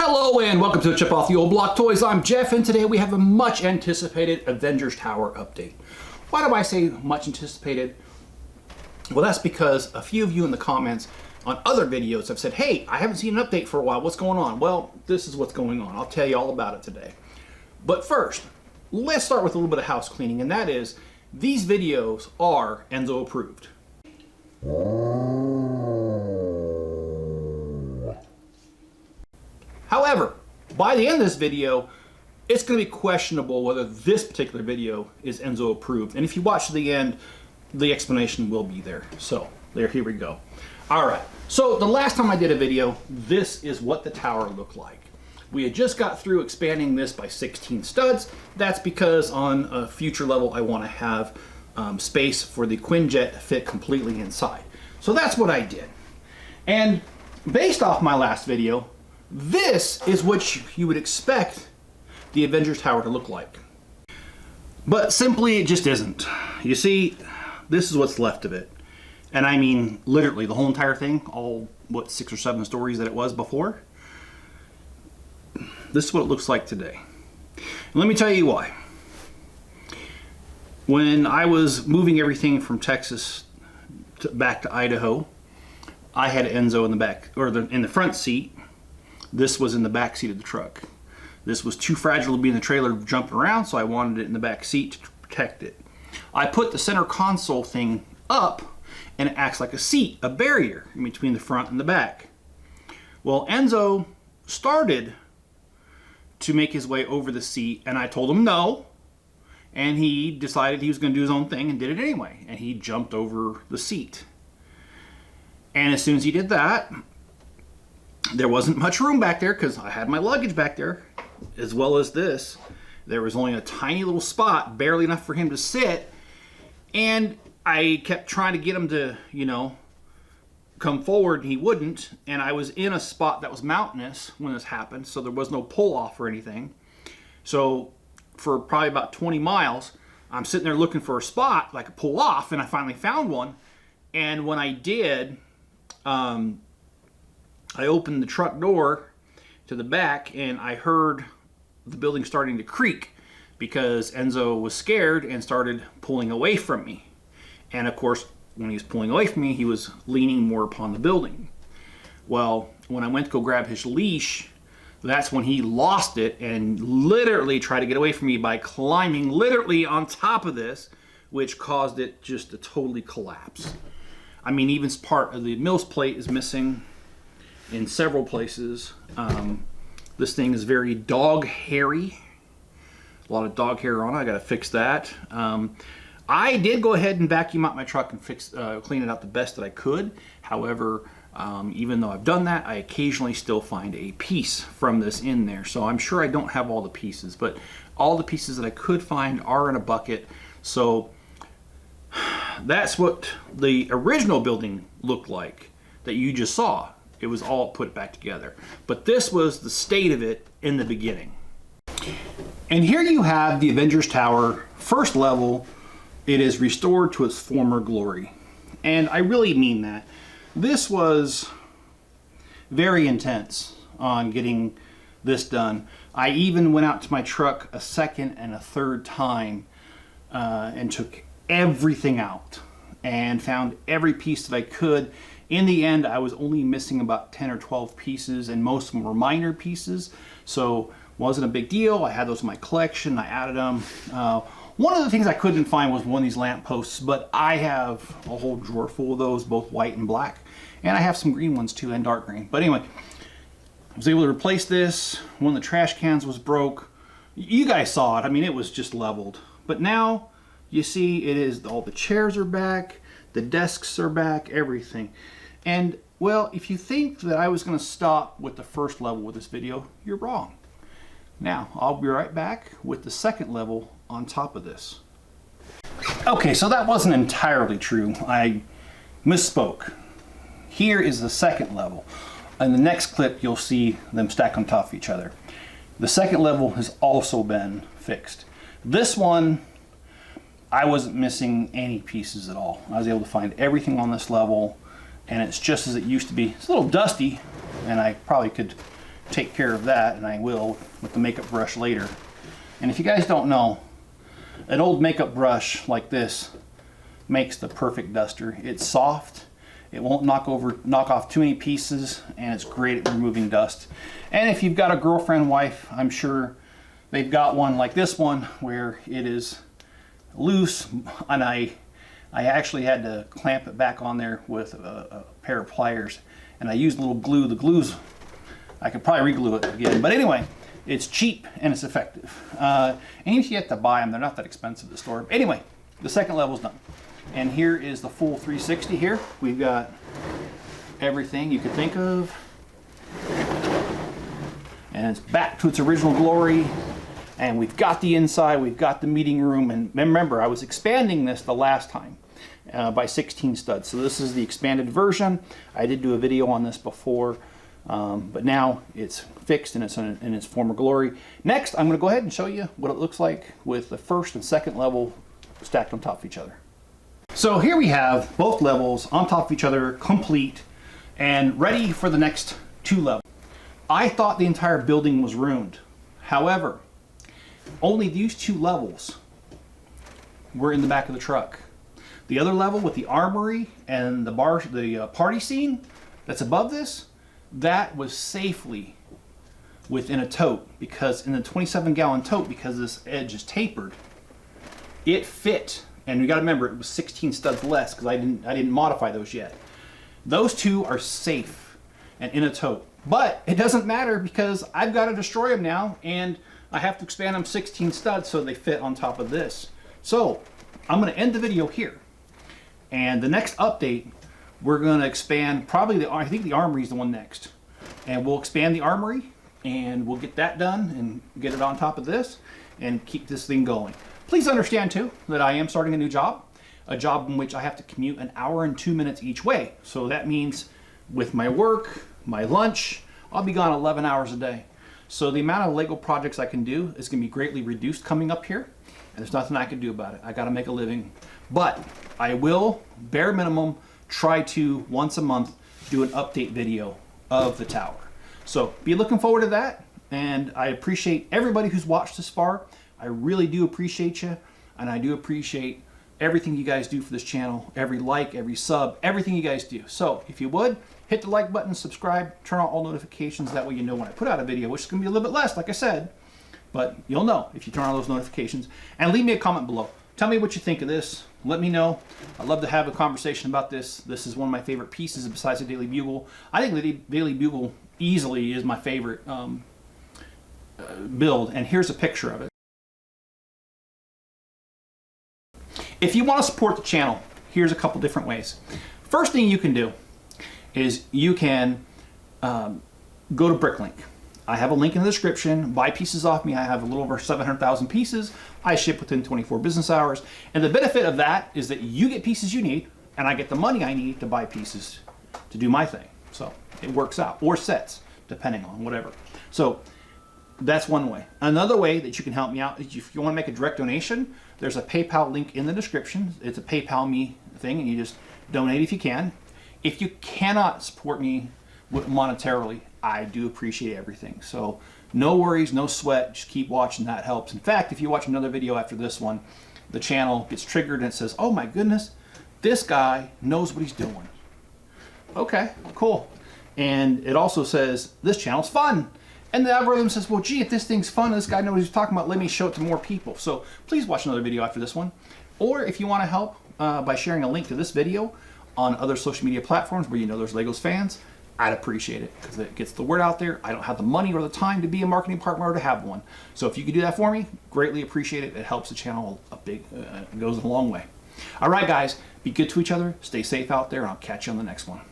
Hello and welcome to Chip Off the Old Block Toys. I'm Jeff and today we have a much anticipated Avengers Tower update. Why do I say much anticipated? Well, that's because a few of you in the comments on other videos have said, hey, I haven't seen an update for a while. What's going on? Well, this is what's going on. I'll tell you all about it today. But first, let's start with a little bit of house cleaning, and that is these videos are Enzo approved. However, by the end of this video, it's going to be questionable whether this particular video is Enzo approved. And if you watch to the end, the explanation will be there. So, here we go. Alright, so the last time I did a video, this is what the tower looked like. We had just got through expanding this by 16 studs. That's because on a future level I want to have space for the Quinjet to fit completely inside. So that's what I did. And based off my last video, this is what you would expect the Avengers Tower to look like. But simply it just isn't. You see, this is what's left of it. And I mean literally the whole entire thing, all what 6 or 7 stories that it was before. This is what it looks like today. And let me tell you why. When I was moving everything from Texas back to Idaho, I had Enzo in the back, or in the front seat. This was in the back seat of the truck. This was too fragile to be in the trailer jumping around, so I wanted it in the back seat to protect it. I put the center console thing up, and it acts like a seat, a barrier in between the front and the back. Well, Enzo started to make his way over the seat, and I told him no, and he decided he was going to do his own thing and did it anyway, and he jumped over the seat. And as soon as he did that, there wasn't much room back there because I had my luggage back there, as well as this. There was only a tiny little spot, barely enough for him to sit, and I kept trying to get him to, come forward, and he wouldn't, and I was in a spot that was mountainous when this happened, so there was no pull-off or anything. So for probably about 20 miles, I'm sitting there looking for a spot that I could pull off, and I finally found one, and when I did, I opened the truck door to the back, and I heard the building starting to creak because Enzo was scared and started pulling away from me. And of course, when he was pulling away from me, he was leaning more upon the building. Well, when I went to go grab his leash, that's when he lost it and literally tried to get away from me by climbing literally on top of this, which caused it just to totally collapse. I mean, even part of the Mills plate is missing in several places. This thing is very dog hairy. A lot of dog hair on it. I gotta fix that. I did go ahead and vacuum out my truck and clean it out the best that I could. However, even though I've done that, I occasionally still find a piece from this in there. So I'm sure I don't have all the pieces, but all the pieces that I could find are in a bucket. So that's what the original building looked like that you just saw. It was all put back together. But this was the state of it in the beginning. And here you have the Avengers Tower, first level. It is restored to its former glory. And I really mean that. This was very intense on getting this done. I even went out to my truck a second and a third time and took everything out and found every piece that I could. In the end, I was only missing about 10 or 12 pieces, and most of them were minor pieces, so wasn't a big deal. I had those in my collection. I added them. One of the things I couldn't find was one of these lamp posts, but I have a whole drawer full of those, both white and black, and I have some green ones too, and dark green. But anyway, I was able to replace this. One of the trash cans was broke. You guys saw it. I mean, it was just leveled. But now, you see, it is all the chairs are back, the desks are back, everything. And, well, if you think that I was going to stop with the first level with this video, you're wrong. Now, I'll be right back with the second level on top of this. Okay, so that wasn't entirely true. I misspoke. Here is the second level. In the next clip, you'll see them stack on top of each other. The second level has also been fixed. This one, I wasn't missing any pieces at all. I was able to find everything on this level, and it's just as it used to be. It's a little dusty, and I probably could take care of that, and I will with the makeup brush later. And if you guys don't know, an old makeup brush like this makes the perfect duster. It's soft, it won't knock off too many pieces, and it's great at removing dust. And if you've got a girlfriend, wife, I'm sure they've got one like this one where it is loose, and I actually had to clamp it back on there with a pair of pliers, and I used a little glue. The glue's, I could probably re-glue it again, but anyway, it's cheap and it's effective. And if you have to buy them, they're not that expensive at the store. Anyway, the second level's done. And here is the full 360 here. We've got everything you could think of. And it's back to its original glory. And we've got the inside, we've got the meeting room. And remember, I was expanding this the last time by 16 studs. So this is the expanded version. I did do a video on this before. But now it's fixed and it's in its former glory. Next, I'm going to go ahead and show you what it looks like with the first and second level stacked on top of each other. So here we have both levels on top of each other, complete and ready for the next two levels. I thought the entire building was ruined. However, only these two levels were in the back of the truck. The other level with the armory and the party scene that's above this, that was safely within a tote, because in the 27-gallon tote, because this edge is tapered, it fit. And you got to remember, it was 16 studs less because I didn't modify those yet. Those two are safe and in a tote, but it doesn't matter because I've got to destroy them now, and I have to expand them 16 studs so they fit on top of this. So I'm going to end the video here, and the next update, we're going to expand probably I think the armory is the one next, and we'll expand the armory and we'll get that done and get it on top of this and keep this thing going. Please understand too that I am starting a job in which I have to commute 1 hour and 2 minutes each way. So that means with my work, my lunch, I'll be gone 11 hours a day. So the amount of Lego projects I can do is going to be greatly reduced coming up here, and there's nothing I can do about it. I got to make a living, but I will, bare minimum, try to once a month do an update video of the tower. So be looking forward to that, and I appreciate everybody who's watched this far. I really do appreciate you, and I do appreciate everything you guys do for this channel, every like, every sub, everything you guys do. So if you would, hit the like button, subscribe, turn on all notifications, that way you know when I put out a video, which is going to be a little bit less, like I said, but you'll know if you turn on those notifications. And leave me a comment below. Tell me what you think of this. Let me know. I'd love to have a conversation about this. This is one of my favorite pieces besides the Daily Bugle. I think the Daily Bugle easily is my favorite build, and here's a picture of it. If you want to support the channel, here's a couple different ways. First thing you can do is you can go to Bricklink. I have a link in the description. Buy pieces off me. I have a little over 700,000 pieces. I ship within 24 business hours. And the benefit of that is that you get pieces you need, and I get the money I need to buy pieces to do my thing. So it works out. Or sets, depending on whatever. So that's one way. Another way that you can help me out is if you want to make a direct donation, there's a PayPal link in the description. It's a PayPal me thing, and you just donate if you can. If you cannot support me monetarily, I do appreciate everything. So no worries, no sweat, just keep watching, that helps. In fact, if you watch another video after this one, the channel gets triggered and it says, oh my goodness, this guy knows what he's doing. Okay, cool. And it also says, this channel's fun. And the algorithm says, well, gee, if this thing's fun, this guy knows what he's talking about, let me show it to more people. So please watch another video after this one. Or if you want to help by sharing a link to this video on other social media platforms where you know there's Legos fans, I'd appreciate it because it gets the word out there. I don't have the money or the time to be a marketing partner or to have one. So if you could do that for me, greatly appreciate it. It helps the channel goes a long way. All right, guys, be good to each other. Stay safe out there, and I'll catch you on the next one.